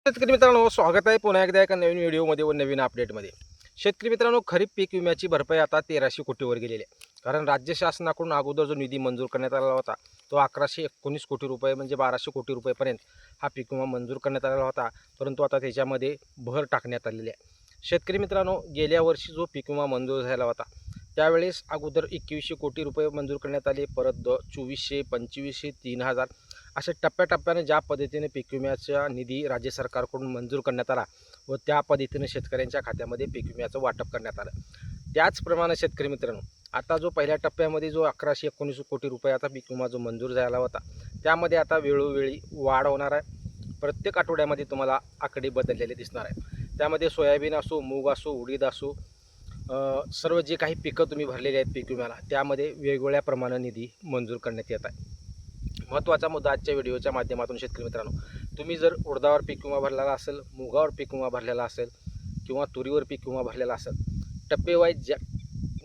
शेतकरी मित्रांनो, स्वागत आहे पुन्हा एकदा एका नवीन व्हिडिओमध्ये व नवीन अपडेटमध्ये. शेतकरी मित्रांनो, खरीप पीक विम्याची भरपाई आता 1300 कोटीवर गेलेली आहे. कारण राज्य शासनाकडून अगोदर जो निधी मंजूर करण्यात आला होता तो 1119 कोटी रुपये म्हणजे 1200 कोटी रुपयेपर्यंत हा पीक विमा मंजूर करण्यात आलेला होता. परंतु आता त्याच्यामध्ये भर टाकण्यात आलेली आहे. शेतकरी मित्रांनो, गेल्या वर्षी जो पीक विमा मंजूर झाला होता त्यावेळेस अगोदर 2100 कोटी रुपये मंजूर करण्यात आले. परत 2400, 2500, 3000 अशा टप्प्याटप्प्याने ज्या पद्धतीने पीक विम्याचा निधी राज्य सरकारकडून मंजूर करण्यात आला व त्या पद्धतीने शेतकऱ्यांच्या खात्यामध्ये पीक विम्याचं वाटप करण्यात आलं. त्याचप्रमाणे शेतकरी मित्रांनो, आता जो पहिल्या टप्प्यामध्ये जो 1119 कोटी रुपयाचा पीक विमा जो मंजूर झाला होता त्यामध्ये आता वेळोवेळी वाढ होणार आहे. प्रत्येक आठवड्यामध्ये तुम्हाला आकडे बदललेले दिसणार आहे. त्यामध्ये सोयाबीन असो, मूग असो, उडीद असो, सर्व जे काही पिकं तुम्ही भरलेली आहेत पीक विम्याला त्यामध्ये वेगवेगळ्या प्रमाणात निधी मंजूर करण्यात येत आहे. महत्त्वाचा मुद्दा आजच्या व्हिडिओच्या माध्यमातून शेतकरी मित्रांनो, तुम्ही जर उडदावर पीक विमा भरलेला असेल, मुगावर पीक विमा भरलेला असेल किंवा तुरीवर पीक विमा भरलेला असेल, टप्पेवाईज ज्या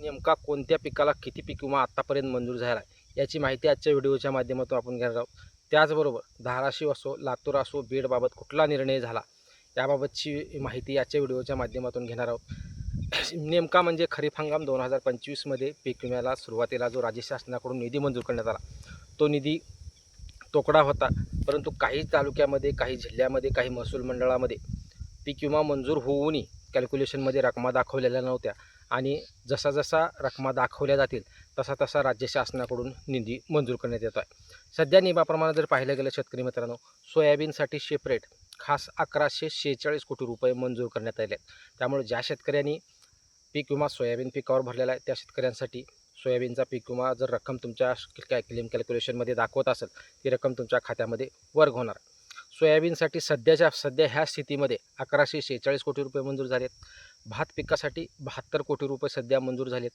नेमका कोणत्या पिकाला किती पीक विमा आत्तापर्यंत मंजूर झाला आहे याची माहिती आजच्या व्हिडिओच्या माध्यमातून आपण घेणार आहोत. त्याचबरोबर धाराशिव असो, लातूर असो, बीडबाबत कुठला निर्णय झाला याबाबतची माहिती आजच्या व्हिडिओच्या माध्यमातून घेणार आहोत. नेमका म्हणजे खरीप हंगाम 2025मध्ये पीक विम्याला सुरुवातीला जो राज्य शासनाकडून निधी मंजूर करण्यात आला तो निधी तोकडा होता. परंतु काही तालुक्यामध्ये, काही जिल्ह्यामध्ये, काही महसूल मंडळामध्ये पीक विमा मंजूर होऊनही कॅल्क्युलेशनमध्ये रकमा दाखवलेल्या नव्हत्या आणि जसा जसा रकमा दाखवल्या जातील तसा तसा राज्य शासनाकडून निधी मंजूर करण्यात येतो आहे. सध्या नियमाप्रमाणे जर पाहिलं गेलं शेतकरी मित्रांनो, सोयाबीनसाठी सेपरेट खास 1146 कोटी रुपये मंजूर करण्यात आले आहेत. त्यामुळे ज्या शेतकऱ्यांनी पीक विमा सोयाबीन पिकावर भरलेला आहे त्या शेतकऱ्यांसाठी सोयाबीनचा पीक विमा जर रक्कम तुमच्या क्लेम कॅल्क्युलेशनमध्ये दाखवत असेल ती रक्कम तुमच्या खात्यामध्ये वर्ग होणार. सोयाबीनसाठी सध्या ह्या स्थितीमध्ये 1146 कोटी रुपये मंजूर झालेत. भात पिकासाठी 72 कोटी रुपये सध्या मंजूर झालेत.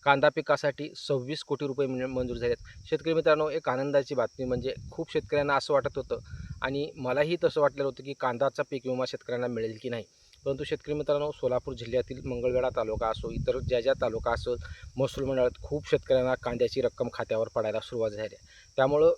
कांदा पिकासाठी 26 कोटी रुपये मंजूर झालेत. शेतकरी मित्रांनो, एक आनंदाची बातमी म्हणजे खूप शेतकऱ्यांना असं वाटत होतं आणि मलाही तसं वाटलेलं होतं की कांद्याचा पीक विमा शेतकऱ्यांना मिळेल की नाही. परंतु शेतकरी मित्रांनो, सोलापूर जिल्ह्यातील मंगळवेढा तालुका असो, इतर ज्या तालुका असो, महसूल मंडळात खूप शेतकऱ्यांना कांद्याची रक्कम खात्यावर पडायला सुरुवात झाली आहे. त्यामुळं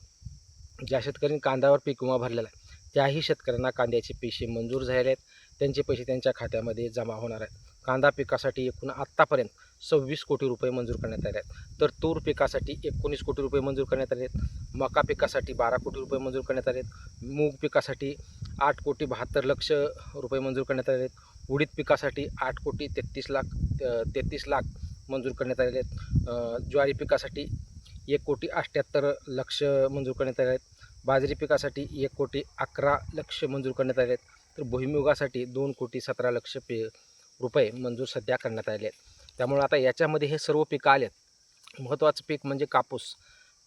ज्या शेतकऱ्यांनी कांद्यावर पीक विमा भरलेला आहे त्याही शेतकऱ्यांना कांद्याचे पैसे मंजूर झाले आहेत. त्यांचे पैसे त्यांच्या खात्यामध्ये जमा होणार आहेत. कांदा पिकासाठी एकूण आत्तापर्यंत 26 कोटी रुपये मंजूर करण्यात आले आहेत. तर तूर पिकासाठी 19 कोटी रुपये मंजूर करण्यात आले आहेत. मका पिकासाठी 12 कोटी रुपये मंजूर करण्यात आले आहेत. मूग पिकासाठी 8,72,00,000 रुपये मंजूर करण्यात आले आहेत. उडीद पिकासाठी 8,33,00,000 मंजूर करण्यात आलेले आहेत. ज्वारी पिकासाठी 1,78,00,000 मंजूर करण्यात आले आहेत. बाजरी पिकासाठी 1,11,00,000 मंजूर करण्यात आले आहेत. तर भुईमुगासाठी 2,17,00,000 रुपये मंजूर सध्या करण्यात आले आहेत. त्यामुळे आता याच्यामध्ये हे सर्व पिकं आले आहेत. महत्त्वाचं पीक म्हणजे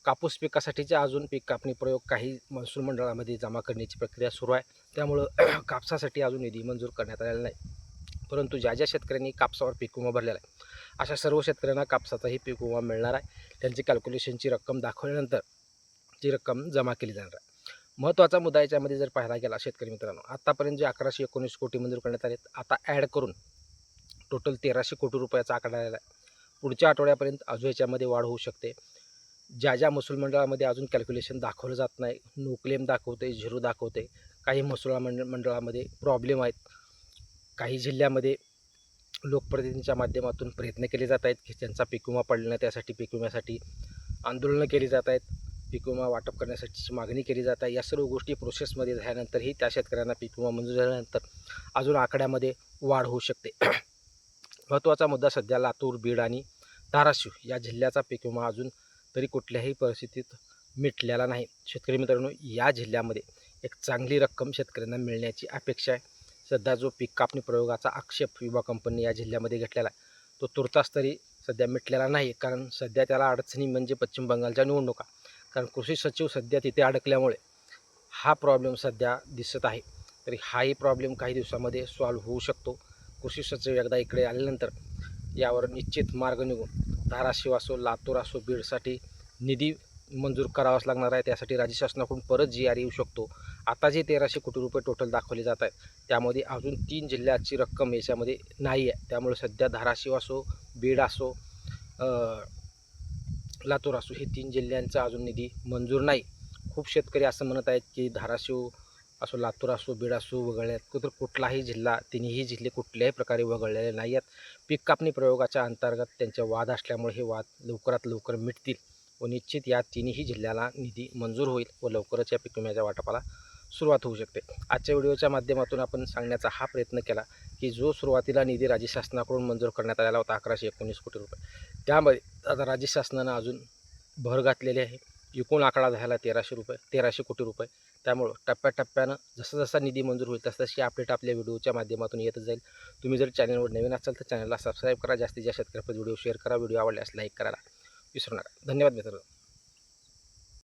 कापूस पिकासाठीचे अजून पीक कापणी प्रयोग काही महसूल मंडळामध्ये जमा करण्याची प्रक्रिया सुरू आहे. त्यामुळं कापसासाठी अजून निधी मंजूर करण्यात आलेला नाही. परंतु ज्या शेतकऱ्यांनी कापसावर पीक विमा भरलेला आहे अशा सर्व शेतकऱ्यांना कापसाचाही पीक विमा मिळणार आहे. त्यांची कॅल्क्युलेशनची रक्कम दाखवल्यानंतर ती रक्कम जमा केली जाणार आहे. महत्त्वाचा मुद्दा याच्यामध्ये जर पाहायला गेला शेतकरी मित्रांनो, आत्तापर्यंत जे 1119 कोटी मंजूर करण्यात आले आता ॲड करून टोटल 1300 कोटी रुपयाचा आकडा आलेला आहे. पुढच्या आठवड्यापर्यंत अजून याच्यामध्ये वाढ होऊ शकते. ज्या महसूल मंडळामध्ये अजून कॅल्क्युलेशन दाखवलं जात नाही, नो क्लेम दाखवते, झिरो दाखवते, काही महसूल मंडळामध्ये प्रॉब्लेम आहेत. काही जिल्ह्यामध्ये लोकप्रतिनिधींच्या माध्यमातून प्रयत्न केले जात आहेत की त्यांचा पीक विमा पडला नाही त्यासाठी पीक विम्यासाठी आंदोलनं केली जात आहेत. पीक विमा वाटप करण्यासाठीची मागणी केली जात आहे. या सर्व गोष्टी प्रोसेसमध्ये झाल्यानंतरही त्या शेतकऱ्यांना पीक विमा मंजूर झाल्यानंतर अजून आकड्यामध्ये वाढ होऊ शकते. महत्त्वाचा मुद्दा सध्या लातूर, बीड आणि धाराशिव या जिल्ह्याचा पीक विमा अजून तरी कुठल्याही परिस्थितीत मिटलेला नाही. शेतकरी मित्रांनो, या जिल्ह्यामध्ये एक चांगली रक्कम शेतकऱ्यांना मिळण्याची अपेक्षा आहे. सध्या जो पीक कापणी प्रयोगाचा आक्षेप विमा कंपनी या जिल्ह्यामध्ये घेतलेला आहे तो तुर्तास तरी सध्या मिटलेला नाही. कारण सध्या त्याला अडचणी म्हणजे पश्चिम बंगालच्या निवडणुका, कारण कृषी सचिव सध्या तिथे अडकल्यामुळे हा प्रॉब्लेम सध्या दिसत आहे. तरी हाही प्रॉब्लेम काही दिवसामध्ये सॉल्व्ह होऊ शकतो. कृषी सचिव एकदा इकडे आल्यानंतर यावर निश्चित मार्ग निघून धाराशिव असो, लातूर असो, बीडसाठी निधी मंजूर करावाच लागणार आहे. त्यासाठी राज्य शासनाकडून परत GR येऊ शकतो. आता जे 1300 कोटी रुपये टोटल दाखवले जात आहेत त्यामध्ये अजून 3 जिल्ह्याची रक्कम याच्यामध्ये नाही आहे. त्यामुळे सध्या धाराशिव असो, बीड असो, लातूर असो हे 3 जिल्ह्यांचा अजून निधी मंजूर नाही. खूप शेतकरी असं म्हणत आहेत की धाराशिव असो, लातूर असो, बीड असो, वगळल्यात तर कुठलाही जिल्हा, तिन्ही जिल्हे कुठल्याही प्रकारे वगळलेले नाही आहेत. पीक कापणी प्रयोगाच्या अंतर्गत त्यांचे वाद असल्यामुळे हे वाद लवकरात लवकर मिटतील व निश्चित या तिन्ही जिल्ह्याला निधी मंजूर होईल व लवकरच या पीक विम्याच्या वाटपाला सुरुवात होऊ शकते. आजच्या व्हिडिओच्या माध्यमातून आपण सांगण्याचा हा प्रयत्न केला की जो सुरुवातीला निधी राज्य शासनाकडून मंजूर करण्यात आलेला होता 1119 कोटी रुपये, त्यामध्ये आता राज्य शासनानं अजून भर घातलेली आहे. एकूण आकडा झाला 1300 कोटी रुपये. त्यामुळं टप्प्याटप्प्यानं जसा निधी मंजूर होईल तशी अपडेट आपल्या व्हिडिओच्या माध्यमातून येत जाईल. तुम्ही जर चॅनलवर नवीन असाल तर चॅनलला सबस्क्राईब करा, जास्तीत जास्त शेतकऱ्यांपर्यंत व्हिडिओ शेअर करा, व्हिडिओ आवडल्यास लाईक करायला विसरू नका. धन्यवाद मित्रांनो.